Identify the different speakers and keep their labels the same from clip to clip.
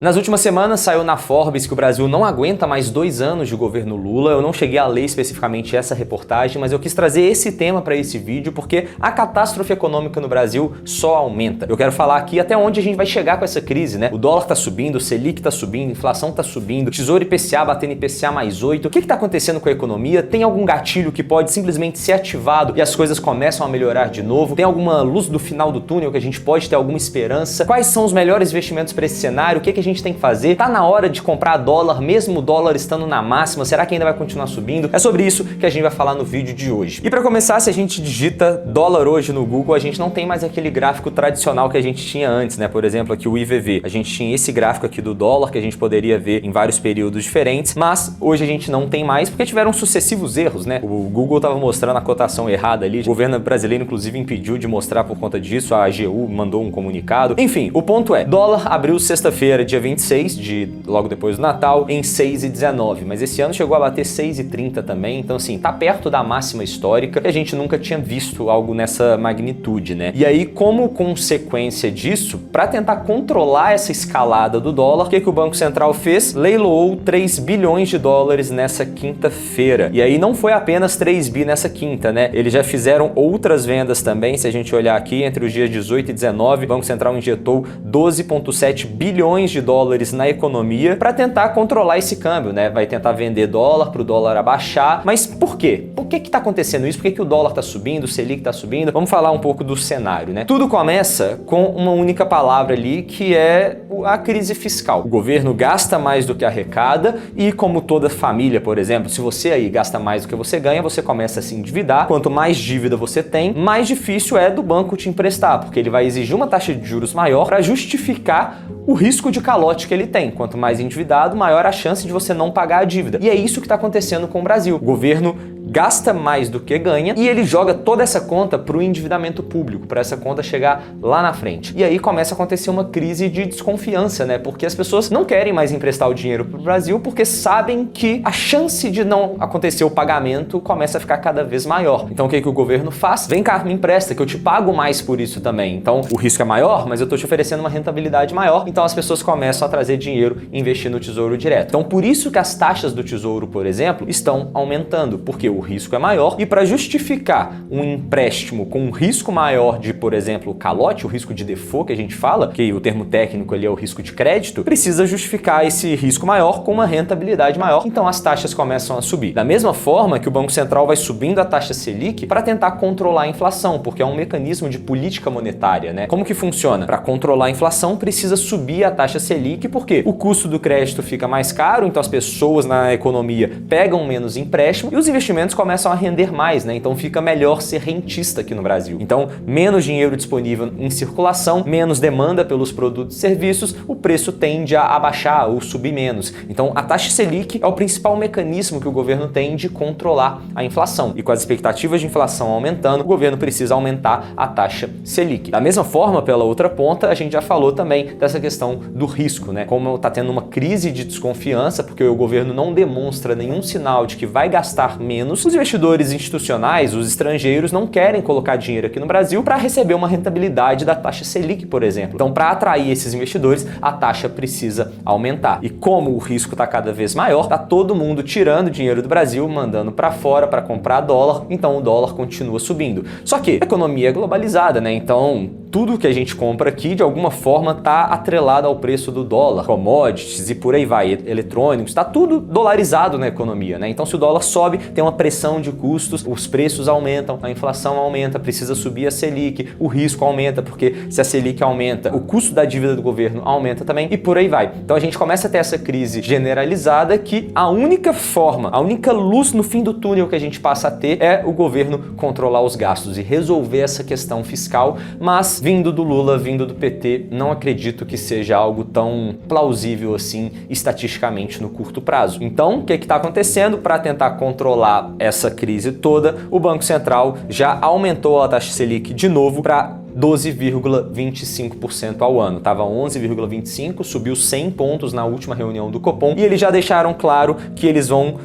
Speaker 1: Nas últimas semanas saiu na Forbes que o Brasil não aguenta mais 2 anos de governo Lula. Eu não cheguei a ler especificamente essa reportagem, mas eu quis trazer esse tema para esse vídeo porque a catástrofe econômica no Brasil só aumenta. Eu quero falar aqui até onde a gente vai chegar com essa crise, né? O dólar tá subindo, o Selic tá subindo, a inflação tá subindo, Tesouro IPCA batendo IPCA mais 8. O que tá acontecendo com a economia? Tem algum gatilho que pode simplesmente ser ativado e as coisas começam a melhorar de novo? Tem alguma luz do final do túnel que a gente pode ter alguma esperança? Quais são os melhores investimentos para esse cenário? O que a gente tem que fazer? Tá na hora de comprar dólar, mesmo o dólar estando na máxima? Será que ainda vai continuar subindo? É sobre isso que a gente vai falar no vídeo de hoje. E para começar, se a gente digita dólar hoje no Google, a gente não tem mais aquele gráfico tradicional que a gente tinha antes, né? Por exemplo, aqui o IVV. A gente tinha esse gráfico aqui do dólar que a gente poderia ver em vários períodos diferentes, mas hoje a gente não tem mais porque tiveram sucessivos erros, né? O Google estava mostrando a cotação errada ali. O governo brasileiro, inclusive, impediu de mostrar por conta disso. A AGU mandou um comunicado. Enfim, o ponto é, dólar abriu sexta-feira, dia 26, logo depois do Natal, em 6,19, mas esse ano chegou a bater 6,30 também, então assim, tá perto da máxima histórica, e a gente nunca tinha visto algo nessa magnitude, né? E aí, como consequência disso, para tentar controlar essa escalada do dólar, o que o Banco Central fez? Leiloou 3 bilhões de dólares nessa quinta-feira. E aí não foi apenas 3 bi nessa quinta, né? Eles já fizeram outras vendas também, se a gente olhar aqui, entre os dias 18 e 19, o Banco Central injetou 12,7 bilhões de dólares na economia para tentar controlar esse câmbio, né? Vai tentar vender dólar para o dólar abaixar. Mas por quê? Por que está acontecendo isso? Por que o dólar está subindo, o Selic está subindo? Vamos falar um pouco do cenário, né? Tudo começa com uma única palavra ali, que é a crise fiscal. O governo gasta mais do que arrecada e, como toda família, por exemplo, se você aí gasta mais do que você ganha, você começa a se endividar. Quanto mais dívida você tem, mais difícil é do banco te emprestar, porque ele vai exigir uma taxa de juros maior para justificar o risco de calote que ele tem. Quanto mais endividado, maior a chance de você não pagar a dívida. E é isso que está acontecendo com o Brasil. O governo gasta mais do que ganha e ele joga toda essa conta para o endividamento público, para essa conta chegar lá na frente. E aí começa a acontecer uma crise de desconfiança, né? Porque as pessoas não querem mais emprestar o dinheiro para o Brasil porque sabem que a chance de não acontecer o pagamento começa a ficar cada vez maior. Então o que o governo faz? Vem cá, me empresta, que eu te pago mais por isso também. Então o risco é maior, mas eu estou te oferecendo uma rentabilidade maior. Então as pessoas começam a trazer dinheiro e investir no Tesouro Direto. Então por isso que as taxas do Tesouro, por exemplo, estão aumentando, porque o risco é maior e para justificar um empréstimo com um risco maior de, por exemplo, calote, o risco de default que a gente fala, que o termo técnico ali é o risco de crédito, precisa justificar esse risco maior com uma rentabilidade maior. Então as taxas começam a subir. Da mesma forma que o Banco Central vai subindo a taxa Selic para tentar controlar a inflação, porque é um mecanismo de política monetária, né? Como que funciona? Para controlar a inflação precisa subir a taxa Selic, porque o custo do crédito fica mais caro, então as pessoas na economia pegam menos empréstimo e os investimentos começam a render mais, né? Então fica melhor ser rentista aqui no Brasil. Então, menos dinheiro disponível em circulação, menos demanda pelos produtos e serviços, o preço tende a abaixar ou subir menos. Então, a taxa Selic é o principal mecanismo que o governo tem de controlar a inflação. E com as expectativas de inflação aumentando, o governo precisa aumentar a taxa Selic. Da mesma forma, pela outra ponta, a gente já falou também dessa questão do risco, né? Como está tendo uma crise de desconfiança, porque o governo não demonstra nenhum sinal de que vai gastar menos, os investidores institucionais, os estrangeiros, não querem colocar dinheiro aqui no Brasil para receber uma rentabilidade da taxa Selic, por exemplo. Então, para atrair esses investidores, a taxa precisa aumentar. E como o risco está cada vez maior, tá todo mundo tirando dinheiro do Brasil, mandando para fora para comprar dólar, então o dólar continua subindo. Só que a economia é globalizada, né? Então, tudo que a gente compra aqui, de alguma forma, está atrelado ao preço do dólar, commodities e por aí vai, eletrônicos, está tudo dolarizado na economia, né? Então, se o dólar sobe, tem uma pressão de custos, os preços aumentam, a inflação aumenta, precisa subir a Selic, o risco aumenta, porque se a Selic aumenta, o custo da dívida do governo aumenta também e por aí vai. Então, a gente começa a ter essa crise generalizada que a única forma, a única luz no fim do túnel que a gente passa a ter é o governo controlar os gastos e resolver essa questão fiscal, mas vindo do Lula, vindo do PT, não acredito que seja algo tão plausível assim estatisticamente no curto prazo. Então, o que está acontecendo? Para tentar controlar essa crise toda, o Banco Central já aumentou a taxa Selic de novo para 12,25% ao ano. Estava 11,25%, subiu 100 pontos na última reunião do Copom e eles já deixaram claro que eles vão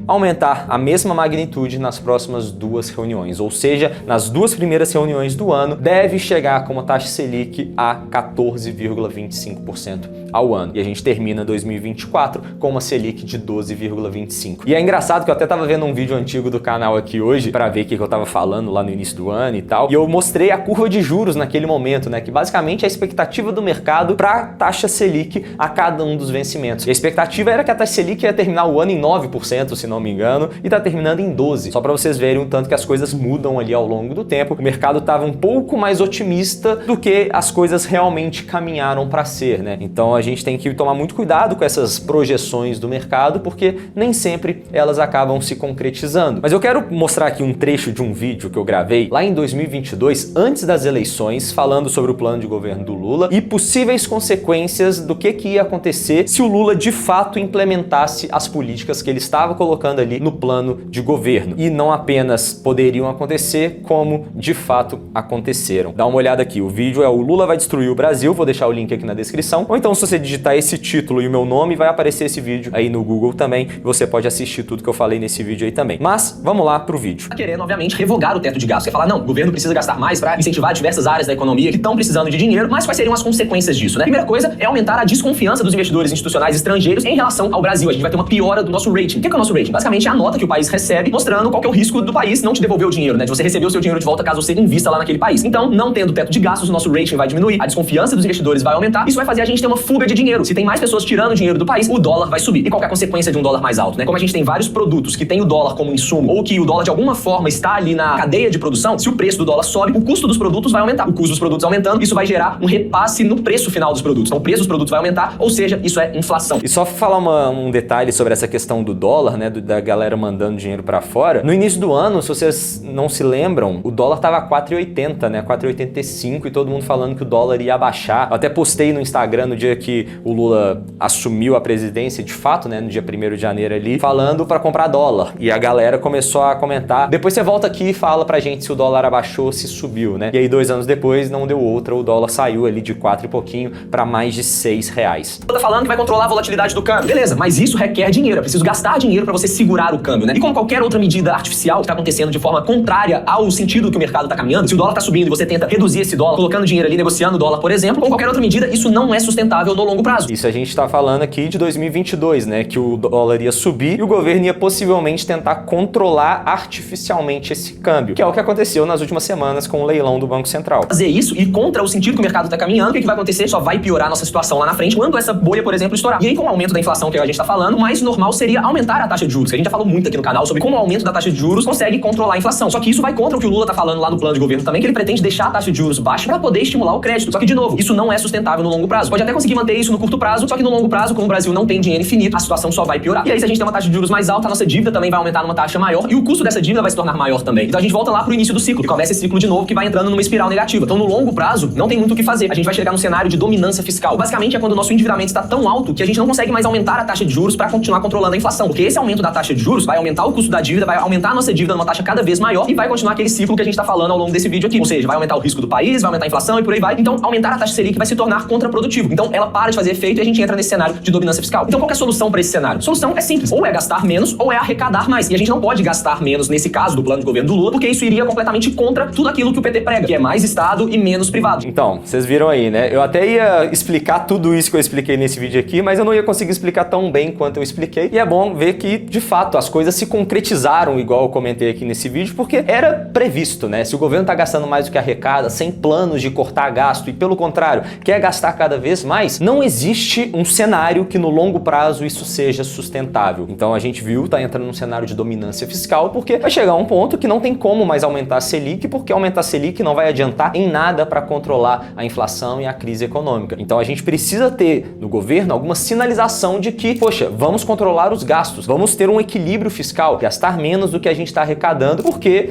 Speaker 1: aumentar a mesma magnitude nas próximas 2 reuniões, ou seja, nas 2 primeiras reuniões do ano, deve chegar com uma taxa Selic a 14,25% ao ano. E a gente termina 2024 com uma Selic de 12,25%. E é engraçado que eu até tava vendo um vídeo antigo do canal aqui hoje para ver o que eu tava falando lá no início do ano e tal, e eu mostrei a curva de juros naquele momento, né, que basicamente é a expectativa do mercado para taxa Selic a cada um dos vencimentos. E a expectativa era que a taxa Selic ia terminar o ano em 9%, se não me engano, e tá terminando em 12%. Só para vocês verem o tanto que as coisas mudam ali ao longo do tempo. O mercado estava um pouco mais otimista do que as coisas realmente caminharam para ser, né? Então a gente tem que tomar muito cuidado com essas projeções do mercado, porque nem sempre elas acabam se concretizando. Mas eu quero mostrar aqui um trecho de um vídeo que eu gravei lá em 2022, antes das eleições, falando sobre o plano de governo do Lula e possíveis consequências do que ia acontecer se o Lula de fato implementasse as políticas que ele estava colocando ali no plano de governo. E não apenas poderiam acontecer, como de fato aconteceram. Dá uma olhada aqui, o vídeo é o Lula vai destruir o Brasil, vou deixar o link aqui na descrição, ou então se você digitar esse título e o meu nome, vai aparecer esse vídeo aí no Google também, e você pode assistir tudo que eu falei nesse vídeo aí também. Mas, vamos lá pro vídeo.
Speaker 2: Tá querendo, obviamente, revogar o teto de gastos. Quer falar, não, o governo precisa gastar mais para incentivar diversas áreas da economia que estão precisando de dinheiro, mas quais seriam as consequências disso, né? Primeira coisa é aumentar a desconfiança dos investidores institucionais estrangeiros em relação ao Brasil. A gente vai ter uma piora do nosso rating. O que é o nosso rating? Basicamente é a nota que o país recebe, mostrando qual que é o risco do país não te devolver o dinheiro, né? De você receber o seu dinheiro de volta caso você invista lá naquele país. Então, não tendo teto de gastos, o nosso rating vai diminuir, a desconfiança dos investidores vai aumentar, isso vai fazer a gente ter uma fuga de dinheiro. Se tem mais pessoas tirando dinheiro do país, o dólar vai subir. E qual que é a consequência de um dólar mais alto, né? Como a gente tem vários produtos que tem o dólar como insumo, ou que o dólar de alguma forma está ali na cadeia de produção, se o preço do dólar sobe, o custo dos produtos vai aumentar. O custo dos produtos aumentando, isso vai gerar um repasse no preço final dos produtos. Então, o preço dos produtos vai aumentar, ou seja, isso é inflação.
Speaker 1: E só falar um detalhe sobre essa questão do dólar, né, da galera mandando dinheiro pra fora. No início do ano, se vocês não se lembram, o dólar tava 4,80, né, 4,85, e todo mundo falando que o dólar ia abaixar. Eu até postei no Instagram no dia que o Lula assumiu a presidência, de fato, né, no dia 1º de janeiro ali, falando pra comprar dólar. E a galera começou a comentar, depois você volta aqui e fala pra gente se o dólar abaixou, se subiu, né? E aí 2 anos depois não deu outra, o dólar saiu ali de 4 e pouquinho pra mais de R$6.
Speaker 2: Tá falando que vai controlar a volatilidade do câmbio. Beleza, mas isso requer dinheiro. É preciso gastar dinheiro pra você segurar o câmbio, né? E como qualquer outra medida artificial que tá acontecendo de forma contrária ao sentido que o mercado tá caminhando, se o dólar tá subindo e você tenta reduzir esse dólar, colocando dinheiro ali, negociando o dólar, por exemplo, como qualquer outra medida, isso não é sustentável no longo prazo.
Speaker 1: Isso a gente tá falando aqui de 2022, né? Que o dólar ia subir e o governo ia possivelmente tentar controlar artificialmente esse câmbio, que é o que aconteceu nas últimas semanas com o leilão do Banco Central.
Speaker 2: Fazer isso e contra o sentido que o mercado tá caminhando, o que vai acontecer? Só vai piorar a nossa situação lá na frente quando essa bolha, por exemplo, estourar. E aí, com o aumento da inflação que a gente tá falando, o mais normal seria aumentar a taxa de juros, que a gente já falou muito aqui no canal sobre como o aumento da taxa de juros consegue controlar a inflação. Só que isso vai contra o que o Lula tá falando lá no plano de governo também, que ele pretende deixar a taxa de juros baixa para poder estimular o crédito. Só que, de novo, isso não é sustentável no longo prazo. Pode até conseguir manter isso no curto prazo, só que no longo prazo, como o Brasil não tem dinheiro infinito, a situação só vai piorar. E aí, se a gente tem uma taxa de juros mais alta, a nossa dívida também vai aumentar numa taxa maior e o custo dessa dívida vai se tornar maior também. Então a gente volta lá pro início do ciclo, que começa esse ciclo de novo, que vai entrando numa espiral negativa. Então, no longo prazo, não tem muito o que fazer. A gente vai chegar num cenário de dominância fiscal. Basicamente, é quando o nosso endividamento está tão alto que a gente não consegue mais aumentar a taxa de juros para continuar controlando a inflação. Porque esse aumento da taxa de juros vai aumentar o custo da dívida, vai aumentar a nossa dívida numa taxa cada vez maior e vai continuar aquele ciclo que a gente tá falando ao longo desse vídeo aqui. Ou seja, vai aumentar o risco do país, vai aumentar a inflação e por aí vai. Então, aumentar a taxa Selic vai se tornar contraprodutivo. Então, ela para de fazer efeito e a gente entra nesse cenário de dominância fiscal. Então, qual que é a solução para esse cenário? A solução é simples. Ou é gastar menos, ou é arrecadar mais. E a gente não pode gastar menos nesse caso do plano de governo do Lula, porque isso iria completamente contra tudo aquilo que o PT prega, que é mais Estado e menos privado.
Speaker 1: Então, vocês viram aí, né? Eu até ia explicar tudo isso que eu expliquei nesse vídeo aqui, mas eu não ia conseguir explicar tão bem quanto eu expliquei. E é bom ver que, de fato, as coisas se concretizaram, igual eu comentei aqui nesse vídeo, porque era previsto, né? Se o governo tá gastando mais do que arrecada, sem planos de cortar gasto e, pelo contrário, quer gastar cada vez mais, não existe um cenário que no longo prazo isso seja sustentável. Então a gente viu, tá entrando num cenário de dominância fiscal, porque vai chegar um ponto que não tem como mais aumentar a Selic, porque aumentar a Selic não vai adiantar em nada para controlar a inflação e a crise econômica. Então a gente precisa ter no governo alguma sinalização de que, poxa, vamos controlar os gastos, vamos ter um equilíbrio fiscal, gastar menos do que a gente está arrecadando, porque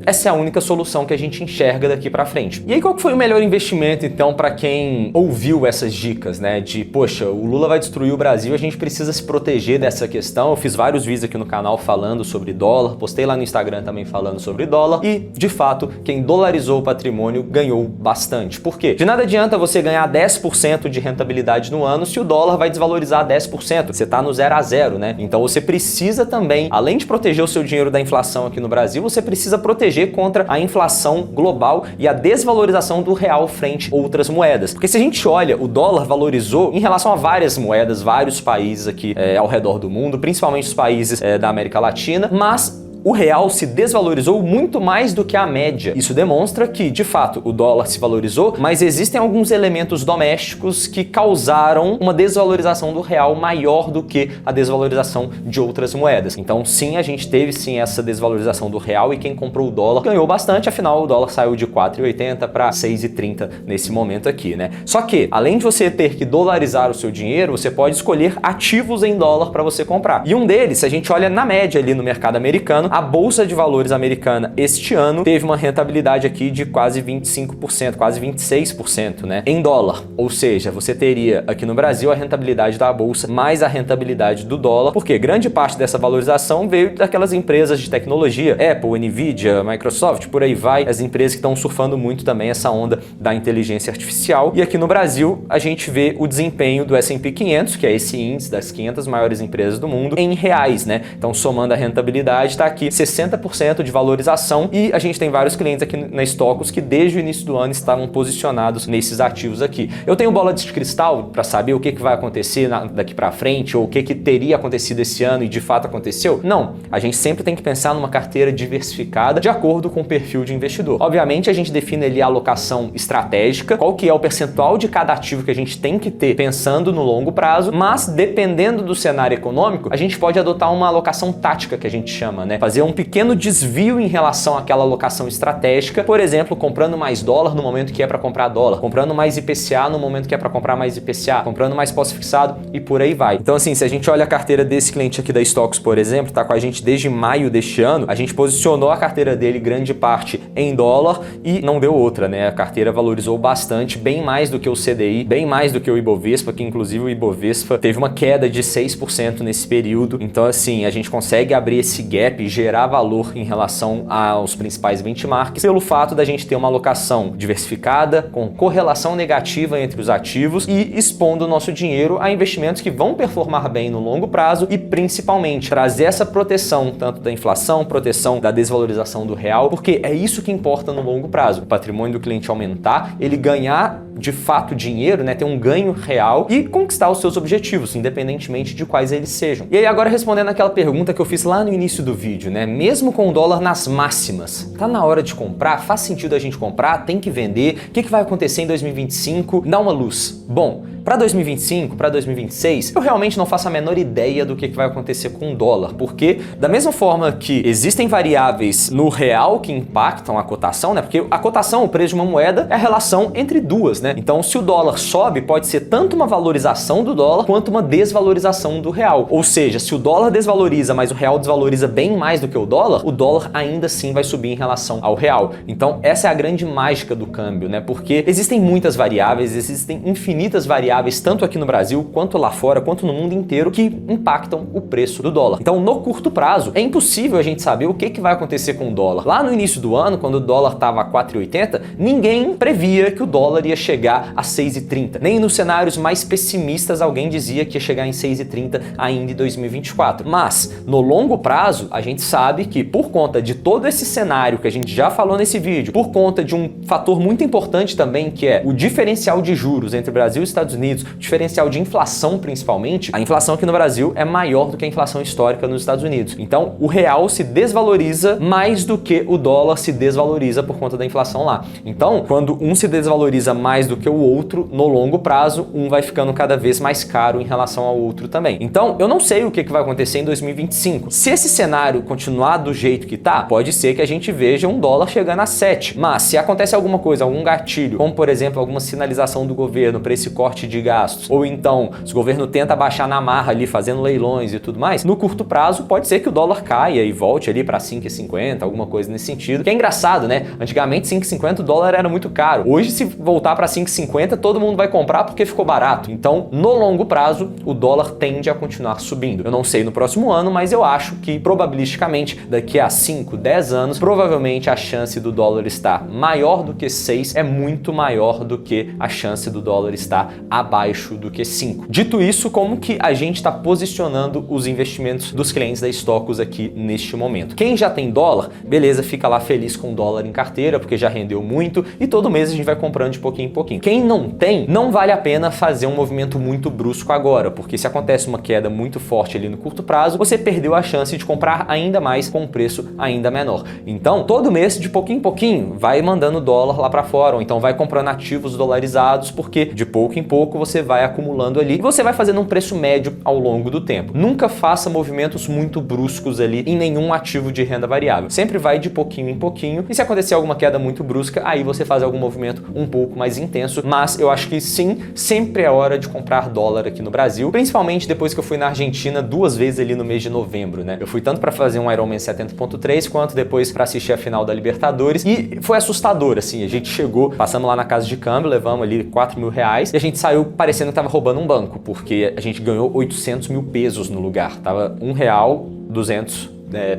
Speaker 1: essa é a única solução que a gente enxerga daqui pra frente. E aí qual que foi o melhor investimento então para quem ouviu essas dicas, né? De, poxa, o Lula vai destruir o Brasil, a gente precisa se proteger dessa questão. Eu fiz vários vídeos aqui no canal falando sobre dólar, postei lá no Instagram também falando sobre dólar e, de fato, quem dolarizou o patrimônio ganhou bastante. Por quê? De nada adianta você ganhar 10% de rentabilidade no ano se o dólar vai desvalorizar 10%. Você tá no 0 a 0, né? Então você precisa também, além de proteger o seu dinheiro da inflação aqui no Brasil, você precisa proteger contra a inflação global e a desvalorização do real frente a outras moedas. Porque se a gente olha, o dólar valorizou em relação a várias moedas, vários países aqui ao redor do mundo, principalmente os países da América Latina, mas o real se desvalorizou muito mais do que a média. Isso demonstra que, de fato, o dólar se valorizou, mas existem alguns elementos domésticos que causaram uma desvalorização do real maior do que a desvalorização de outras moedas. Então, sim, a gente teve sim essa desvalorização do real e quem comprou o dólar ganhou bastante, afinal o dólar saiu de 4,80 para 6,30 nesse momento aqui, né? Só que, além de você ter que dolarizar o seu dinheiro, você pode escolher ativos em dólar para você comprar. E um deles, se a gente olha na média ali no mercado americano, a Bolsa de Valores americana este ano teve uma rentabilidade aqui de quase 25%, quase 26%, né? Em dólar. Ou seja, você teria aqui no Brasil a rentabilidade da Bolsa mais a rentabilidade do dólar, porque grande parte dessa valorização veio daquelas empresas de tecnologia, Apple, Nvidia, Microsoft, por aí vai, as empresas que estão surfando muito também essa onda da inteligência artificial. E aqui no Brasil, a gente vê o desempenho do S&P 500, que é esse índice das 500 maiores empresas do mundo, em reais, né? Então, somando a rentabilidade, tá aqui 60% de valorização e a gente tem vários clientes aqui na Stocos que desde o início do ano estavam posicionados nesses ativos aqui. Eu tenho bola de cristal para saber o que vai acontecer daqui para frente ou o que teria acontecido esse ano e de fato aconteceu? Não. A gente sempre tem que pensar numa carteira diversificada de acordo com o perfil de investidor. Obviamente a gente define ali a alocação estratégica, qual que é o percentual de cada ativo que a gente tem que ter pensando no longo prazo, mas dependendo do cenário econômico, a gente pode adotar uma alocação tática que a gente chama, né? Fazer um pequeno desvio em relação àquela alocação estratégica, por exemplo, comprando mais dólar no momento que é para comprar dólar, comprando mais IPCA no momento que é para comprar mais IPCA, comprando mais pós-fixado e por aí vai. Então assim, se a gente olha a carteira desse cliente aqui da Stocks, por exemplo, tá com a gente desde maio deste ano, a gente posicionou a carteira dele grande parte em dólar e não deu outra, né? A carteira valorizou bastante, bem mais do que o CDI, bem mais do que o Ibovespa, que inclusive o Ibovespa teve uma queda de 6% nesse período. Então assim, a gente consegue abrir esse gap e gerar valor em relação aos principais benchmarks pelo fato da gente ter uma alocação diversificada, com correlação negativa entre os ativos e expondo o nosso dinheiro a investimentos que vão performar bem no longo prazo e principalmente trazer essa proteção tanto da inflação, proteção da desvalorização do real, porque é isso que importa no longo prazo. O patrimônio do cliente aumentar, ele ganhar de fato dinheiro, né, ter um ganho real e conquistar os seus objetivos, independentemente de quais eles sejam. E aí agora respondendo aquela pergunta que eu fiz lá no início do vídeo, né, mesmo com o dólar nas máximas, tá na hora de comprar? Faz sentido a gente comprar? Tem que vender? O que vai acontecer em 2025? Dá uma luz. Bom, para 2025, para 2026, eu realmente não faço a menor ideia do que vai acontecer com o dólar, porque da mesma forma que existem variáveis no real que impactam a cotação, né? Porque a cotação, o preço de uma moeda, é a relação entre duas, né? Então, se o dólar sobe, pode ser tanto uma valorização do dólar quanto uma desvalorização do real. Ou seja, se o dólar desvaloriza, mas o real desvaloriza bem mais do que o dólar ainda assim vai subir em relação ao real. Então, essa é a grande mágica do câmbio, né? Porque existem muitas variáveis, existem infinitas variáveis, tanto aqui no Brasil, quanto lá fora, quanto no mundo inteiro, que impactam o preço do dólar. Então, no curto prazo, é impossível a gente saber o que vai acontecer com o dólar. Lá no início do ano, quando o dólar estava a 4,80, ninguém previa que o dólar ia chegar a 6,30. Nem nos cenários mais pessimistas alguém dizia que ia chegar em 6,30 ainda em 2024. Mas, no longo prazo, a gente sabe que por conta de todo esse cenário que a gente já falou nesse vídeo, por conta de um fator muito importante também, que é o diferencial de juros entre Brasil e Estados Unidos, diferencial de inflação principalmente, a inflação aqui no Brasil é maior do que a inflação histórica nos Estados Unidos. Então, o real se desvaloriza mais do que o dólar se desvaloriza por conta da inflação lá. Então, quando um se desvaloriza mais do que o outro, no longo prazo, um vai ficando cada vez mais caro em relação ao outro também. Então, eu não sei o que vai acontecer em 2025. Se esse cenário continuar do jeito que tá, pode ser que a gente veja um dólar chegando a 7. Mas, se acontece alguma coisa, algum gatilho, como por exemplo, alguma sinalização do governo para esse corte de gastos, ou então se o governo tenta baixar na marra ali, fazendo leilões e tudo mais, no curto prazo pode ser que o dólar caia e volte ali para 5,50, alguma coisa nesse sentido. Que é engraçado, né? Antigamente 5,50 o dólar era muito caro. Hoje, se voltar para 5,50, todo mundo vai comprar porque ficou barato. Então, no longo prazo, o dólar tende a continuar subindo. Eu não sei no próximo ano, mas eu acho que probabilisticamente daqui a 5, 10 anos, provavelmente a chance do dólar estar maior do que 6 é muito maior do que a chance do dólar estar abaixo do que 5. Dito isso, como que a gente está posicionando os investimentos dos clientes da Stocus aqui neste momento? Quem já tem dólar, beleza, fica lá feliz com dólar em carteira, porque já rendeu muito e todo mês a gente vai comprando de pouquinho em pouquinho. Quem não tem, não vale a pena fazer um movimento muito brusco agora, porque se acontece uma queda muito forte ali no curto prazo, você perdeu a chance de comprar ainda mais com um preço ainda menor. Então, todo mês, de pouquinho em pouquinho, vai mandando dólar lá para fora, ou então vai comprando ativos dolarizados, porque de pouco em pouco você vai acumulando ali e você vai fazendo um preço médio ao longo do tempo. Nunca faça movimentos muito bruscos ali em nenhum ativo de renda variável. Sempre vai de pouquinho em pouquinho e se acontecer alguma queda muito brusca, aí você faz algum movimento um pouco mais intenso, mas eu acho que sim, sempre é hora de comprar dólar aqui no Brasil, principalmente depois que eu fui na Argentina 2 vezes ali no mês de novembro, né? Eu fui tanto para fazer um Ironman 70.3 quanto depois para assistir a final da Libertadores e foi assustador, assim, a gente chegou, passamos lá na casa de câmbio, levamos ali 4 mil reais e a gente saiu parecendo que tava roubando um banco, porque a gente ganhou 800 mil pesos no lugar, tava R$1,200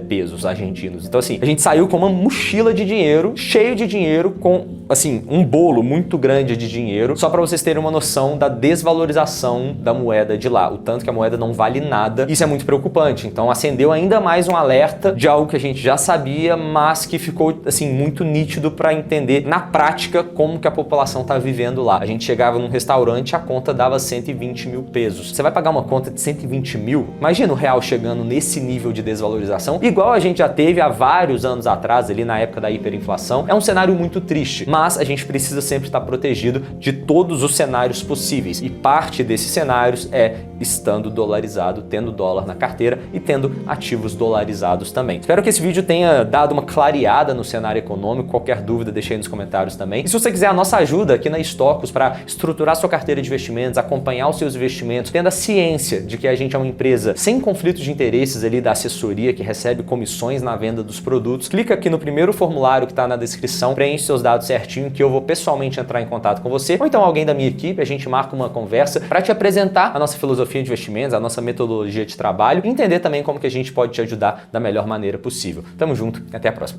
Speaker 1: pesos argentinos. Então assim, a gente saiu com uma mochila de dinheiro, cheio de dinheiro, com assim, um bolo muito grande de dinheiro, só para vocês terem uma noção da desvalorização da moeda de lá, o tanto que a moeda não vale nada. Isso é muito preocupante, então acendeu ainda mais um alerta de algo que a gente já sabia, mas que ficou assim muito nítido para entender na prática como que a população tá vivendo lá. A gente chegava num restaurante, a conta dava 120 mil pesos. Você vai pagar uma conta de 120 mil? Imagina o real chegando nesse nível de desvalorização, igual a gente já teve há vários anos atrás, ali na época da hiperinflação. É um cenário muito triste, mas a gente precisa sempre estar protegido de todos os cenários possíveis. E parte desses cenários é estando dolarizado, tendo dólar na carteira e tendo ativos dolarizados também. Espero que esse vídeo tenha dado uma clareada no cenário econômico. Qualquer dúvida, deixa aí nos comentários também. E se você quiser a nossa ajuda aqui na Stocus para estruturar sua carteira de investimentos, acompanhar os seus investimentos, tendo a ciência de que a gente é uma empresa sem conflito de interesses ali da assessoria, que recebe comissões na venda dos produtos, clica aqui no primeiro formulário que está na descrição, preenche seus dados certinho que eu vou pessoalmente entrar em contato com você, ou então alguém da minha equipe, a gente marca uma conversa para te apresentar a nossa filosofia de investimentos, a nossa metodologia de trabalho e entender também como que a gente pode te ajudar da melhor maneira possível. Tamo junto e até a próxima.